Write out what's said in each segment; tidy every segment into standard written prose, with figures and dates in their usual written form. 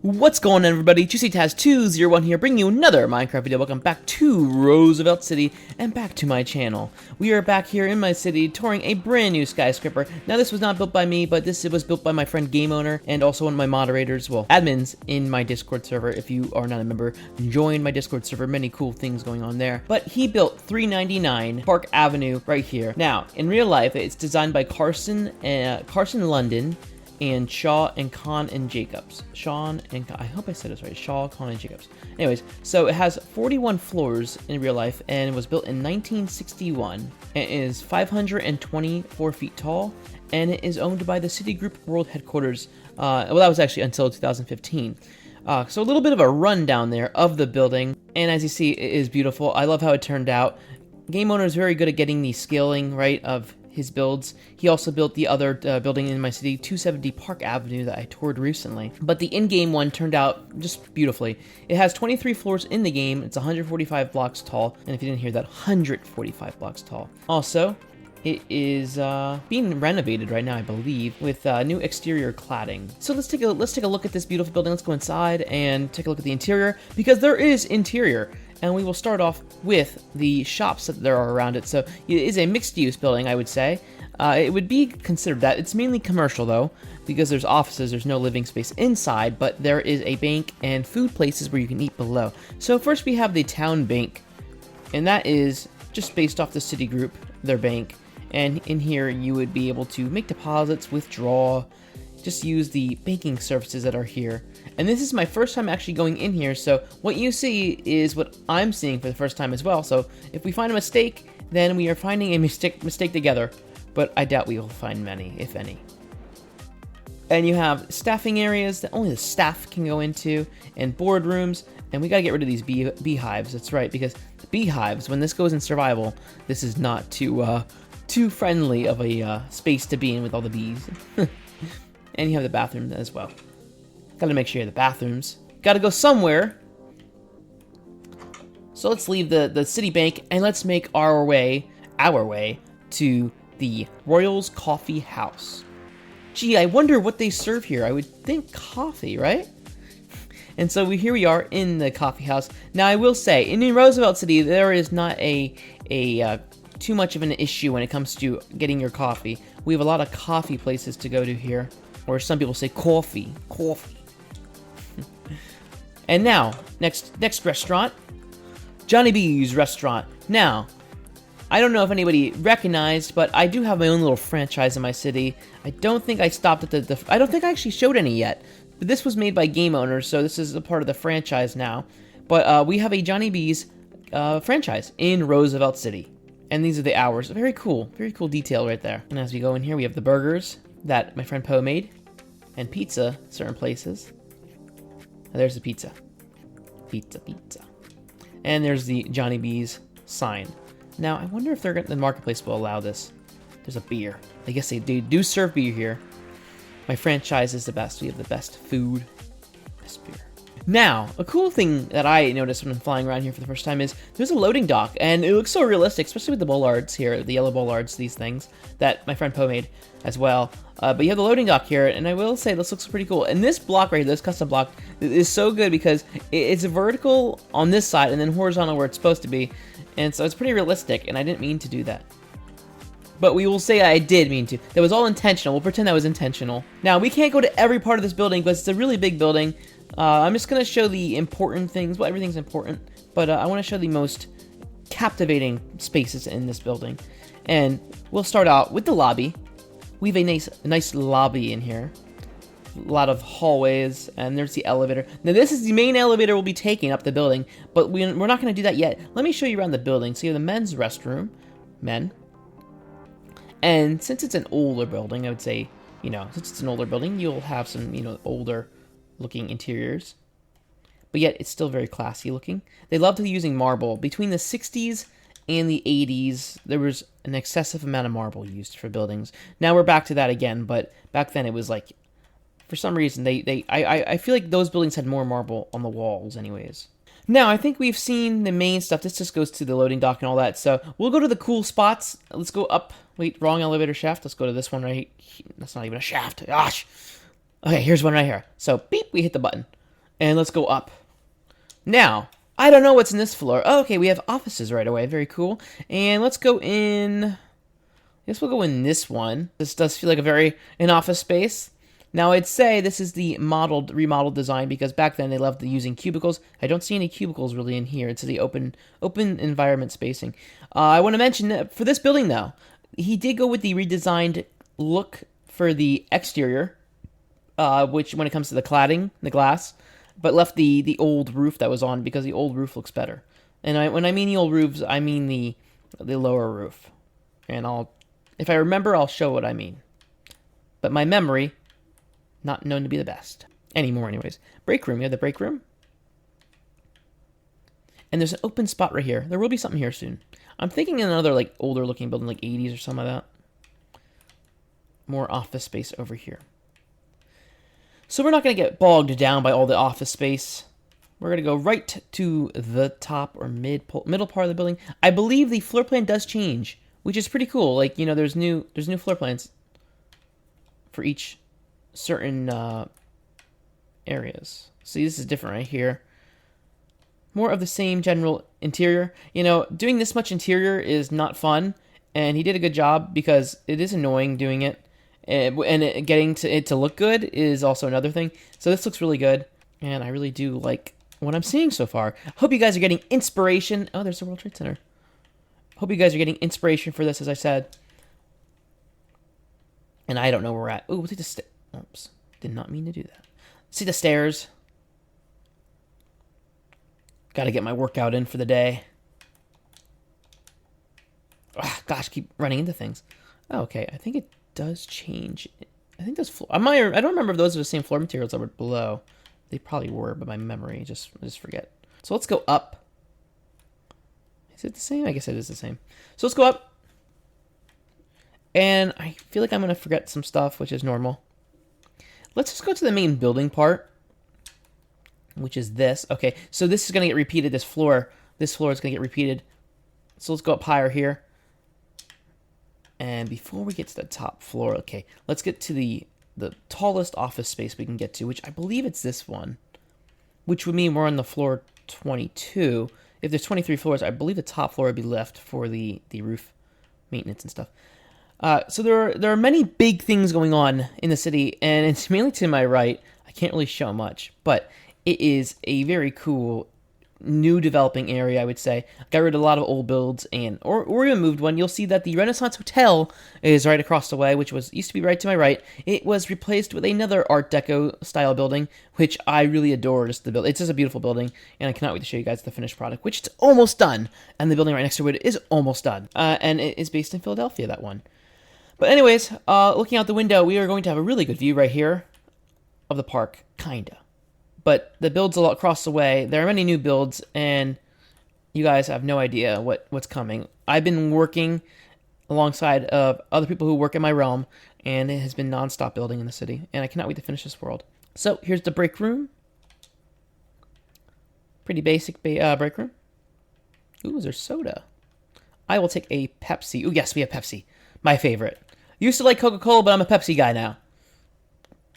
What's going on, everybody? JuicyTaz201 here, bringing you another Minecraft video. Welcome back to Roosevelt City and back to my channel. We are back here in my city touring a brand new skyscraper. Now, this was not built by me, but this was built by my friend Game Owner and also one of my moderators, well, admins in my Discord server. If you are not a member, join my Discord server. Many cool things going on there. But he built 399 Park Avenue right here. Now, in real life, it's designed by Carson London and Shaw and Con and Jacobs. I hope I said this right. Shaw, Con, and Jacobs. Anyways, so it has 41 floors in real life, and it was built in 1961. It is 524 feet tall, and it is owned by the Citigroup World Headquarters. Well, that was actually until 2015. So a little bit of a rundown there of the building, and as you see, it is beautiful. I love how it turned out. Game Owner is very good at getting the scaling right of his builds. He also built the other building in my city, 270 Park Avenue, that I toured recently. But the in-game one turned out just beautifully. It has 23 floors in the game. It's 145 blocks tall, and if you didn't hear that, 145 blocks tall. Also, it is being renovated right now, I believe, with new exterior cladding. So let's take a look at this beautiful building. Let's go inside and take a look at the interior, because there is interior. And we will start off with the shops that there are around it. So it is a mixed-use building, I would say. It would be considered that. It's mainly commercial, though, because there's offices, there's no living space inside, but there is a bank and food places where you can eat below. So first we have the town bank, and that is just based off the Citigroup, their bank. And in here, you would be able to make deposits, withdraw, just use the banking services that are here. And this is my first time actually going in here, so what you see is what I'm seeing for the first time as well. So if we find a mistake, then we are finding a mistake together, but I doubt we will find many, if any. And you have staffing areas that only the staff can go into, and boardrooms, and we gotta get rid of these beehives. That's right, because the beehives, when this goes in survival, this is not too friendly of a space to be in with all the bees. And you have the bathroom as well. Gotta make sure you have the bathrooms. Gotta go somewhere. So let's leave the city bank and let's make our way to the Royals Coffee House. Gee, I wonder what they serve here. I would think coffee, right? And so here we are in the coffee house. Now I will say, in Roosevelt City, there is not too much of an issue when it comes to getting your coffee. We have a lot of coffee places to go to here. Or some people say coffee. And now, next restaurant, Johnny B's restaurant. Now, I don't know if anybody recognized, but I do have my own little franchise in my city. I don't think I stopped at I don't think I actually showed any yet. But this was made by Game Owner, so this is a part of the franchise now. But we have a Johnny B's franchise in Roosevelt City. And these are the hours. Very cool detail right there. And as we go in here, we have the burgers that my friend Poe made, and pizza, certain places. And there's the pizza. Pizza. And there's the Johnny B's sign. Now, I wonder if the marketplace will allow this. There's a beer. I guess they do serve beer here. My franchise is the best. We have the best food, best beer. Now, a cool thing that I noticed when I'm flying around here for the first time is there's a loading dock, and it looks so realistic, especially with the bollards here, the yellow bollards, these things, that my friend Poe made as well. But you have the loading dock here, and I will say this looks pretty cool. And this block right here, this custom block, is so good because it's vertical on this side and then horizontal where it's supposed to be. And so it's pretty realistic, and I didn't mean to do that. But we will say I did mean to. That was all intentional. We'll pretend that was intentional. Now, we can't go to every part of this building, but it's a really big building. I'm just going to show the important things. Well, everything's important, but I want to show the most captivating spaces in this building. And we'll start out with the lobby. We have a nice lobby in here. A lot of hallways, and there's the elevator. Now, this is the main elevator we'll be taking up the building, but we're not going to do that yet. Let me show you around the building. So you have the men's restroom. Men. And since it's an older building, I would say, since it's an older building, you'll have some, older looking interiors, but yet it's still very classy looking. They love to be using marble. Between the 60s and the 80s, there was an excessive amount of marble used for buildings. Now we're back to that again, but back then it was like, for some reason, I feel like those buildings had more marble on the walls anyways. Now, I think we've seen the main stuff. This just goes to the loading dock and all that, so we'll go to the cool spots. Let's go up. Wait, wrong elevator shaft. Let's go to this one right here. That's not even a shaft. Gosh. Okay, here's one right here. So, beep, we hit the button. And let's go up. Now, I don't know what's in this floor. Oh, okay, we have offices right away. Very cool. And let's go in... I guess we'll go in this one. This does feel like an office space. Now, I'd say this is the remodeled design because back then they loved using cubicles. I don't see any cubicles really in here. It's the open environment spacing. I want to mention that for this building, though, he did go with the redesigned look for the exterior, which when it comes to the cladding, the glass, but left the old roof that was on because the old roof looks better. And when I mean the old roofs, I mean the lower roof. And if I remember, I'll show what I mean. But my memory, not known to be the best. Anymore, anyways. Break room. You have the break room. And there's an open spot right here. There will be something here soon. I'm thinking another, like, older looking building, like 80s or something like that. More office space over here. So we're not going to get bogged down by all the office space. We're going to go right to the top or middle part of the building. I believe the floor plan does change, which is pretty cool. Like, you know, there's new floor plans for each certain areas. See, this is different right here. More of the same general interior. You know, doing this much interior is not fun, and he did a good job because it is annoying doing it. And getting it to look good is also another thing. So this looks really good, and I really do like what I'm seeing so far. Hope you guys are getting inspiration. Oh, there's the World Trade Center. Hope you guys are getting inspiration for this, as I said. And I don't know where we're at. Ooh, we'll take the oops, did not mean to do that. See the stairs. Got to get my workout in for the day. Oh, gosh, keep running into things. Oh, okay, I think it does change. I think those I don't remember if those are the same floor materials that were below. They probably were, but my memory I just forget. So let's go up. Is it the same? I guess it is the same. So let's go up. And I feel like I'm going to forget some stuff, which is normal. Let's just go to the main building part, which is this. Okay, so this is going to get repeated, this floor. This floor is going to get repeated. So let's go up higher here. And before we get to the top floor, okay, let's get to the tallest office space we can get to, which I believe it's this one, which would mean we're on the floor 22. If there's 23 floors, I believe the top floor would be left for the roof maintenance and stuff. So there are many big things going on in the city, and it's mainly to my right. I can't really show much, but it is a very cool new developing area, I would say. Got rid of a lot of old builds or even moved one. You'll see that the Renaissance Hotel is right across the way, which used to be right to my right. It was replaced with another Art Deco style building, which I really adore. It's just a beautiful building, and I cannot wait to show you guys the finished product, which it's almost done. And the building right next to it is almost done. And it is based in Philadelphia, that one. But anyways, looking out the window, we are going to have a really good view right here of the park, kinda. But the builds a lot across the way. There are many new builds, and you guys have no idea what's coming. I've been working alongside of other people who work in my realm, and it has been nonstop building in the city, and I cannot wait to finish this world. So here's the break room. Pretty basic break room. Ooh, is there soda? I will take a Pepsi. Ooh, yes, we have Pepsi. My favorite. Used to like Coca-Cola, but I'm a Pepsi guy now.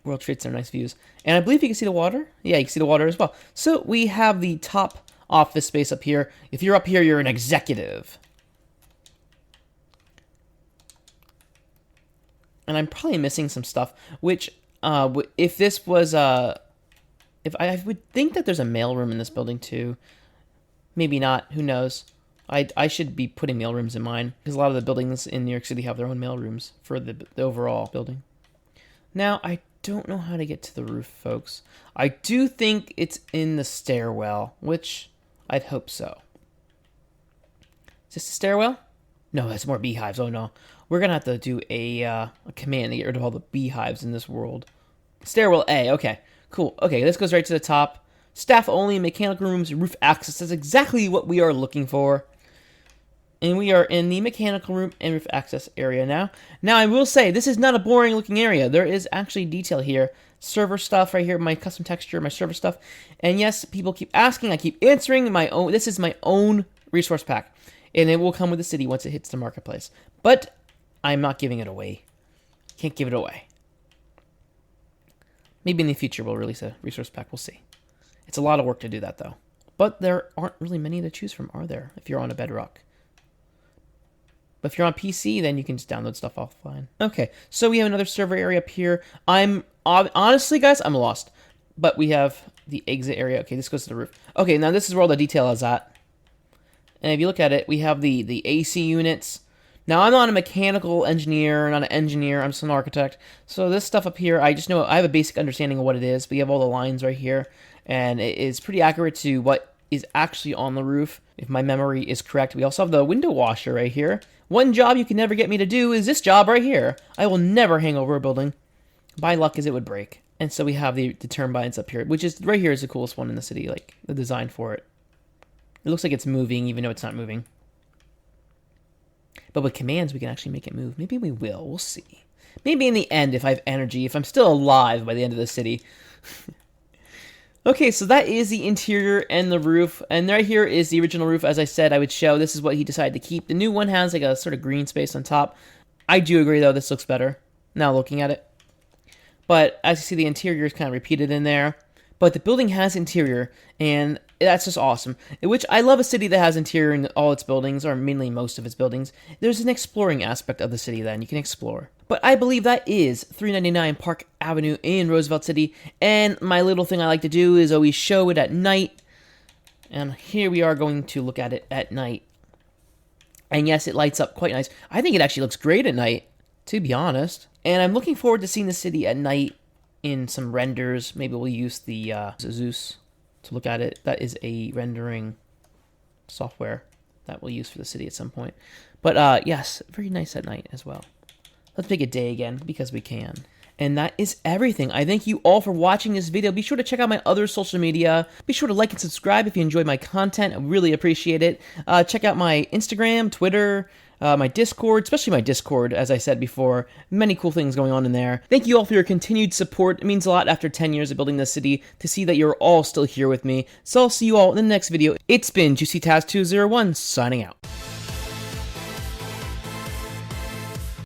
World Trade Center, nice views. And I believe you can see the water. Yeah, you can see the water as well. So we have the top office space up here. If you're up here, you're an executive. And I'm probably missing some stuff, which, if this was, if I would think that there's a mailroom in this building too. Maybe not, who knows. I should be putting mailrooms in mine, because a lot of the buildings in New York City have their own mailrooms for the overall building. Now, I don't know how to get to the roof, folks. I do think it's in the stairwell, which I'd hope so. Is this the stairwell? No, that's more beehives. Oh, no. We're going to have to do a command to get rid of all the beehives in this world. Stairwell A. Okay, cool. Okay, this goes right to the top. Staff only, mechanical rooms, roof access. That's exactly what we are looking for. And we are in the mechanical room and roof access area now. Now, I will say, this is not a boring looking area. There is actually detail here. Server stuff right here, my custom texture, my server stuff. And yes, people keep asking, I keep answering my own. This is my own resource pack. And it will come with the city once it hits the marketplace. But I'm not giving it away. Can't give it away. Maybe in the future we'll release a resource pack. We'll see. It's a lot of work to do that, though. But there aren't really many to choose from, are there, if you're on a Bedrock? But if you're on PC, then you can just download stuff offline. Okay, so we have another server area up here. Honestly, guys, I'm lost. But we have the exit area. Okay, this goes to the roof. Okay, now this is where all the detail is at. And if you look at it, we have the AC units. Now, I'm not a mechanical engineer, not an engineer, I'm just an architect. So this stuff up here, I just know, I have a basic understanding of what it is. But you have all the lines right here. And it is pretty accurate to what is actually on the roof, if my memory is correct. We also have the window washer right here. One job you can never get me to do is this job right here. I will never hang over a building. By luck, as it would break. And so we have the turbines up here, which is, right here is the coolest one in the city, like, the design for it. It looks like it's moving, even though it's not moving. But with commands, we can actually make it move. Maybe we will. We'll see. Maybe in the end, if I have energy, if I'm still alive by the end of the city. Okay, so that is the interior and the roof. And right here is the original roof. As I said, I would show this is what he decided to keep. The new one has like a sort of green space on top. I do agree, though, this looks better now looking at it. But as you see, the interior is kind of repeated in there. But the building has interior, and that's just awesome. Which, I love a city that has interior in all its buildings, or mainly most of its buildings. There's an exploring aspect of the city then, you can explore. But I believe that is 399 Park Avenue in Roosevelt City, and my little thing I like to do is always show it at night. And here we are going to look at it at night. And yes, it lights up quite nice. I think it actually looks great at night, to be honest. And I'm looking forward to seeing the city at night in some renders. Maybe we'll use the Zeus to look at it. That is a rendering software that we'll use for the city at some point. But yes, very nice at night as well. Let's make it day again, because we can. And that is everything. I thank you all for watching this video. Be sure to check out my other social media. Be sure to like and subscribe if you enjoyed my content. I really appreciate it. Check out my Instagram, Twitter, my Discord, especially my Discord, as I said before. Many cool things going on in there. Thank you all for your continued support. It means a lot after 10 years of building this city to see that you're all still here with me. So I'll see you all in the next video. It's been JuicyTaz201 signing out.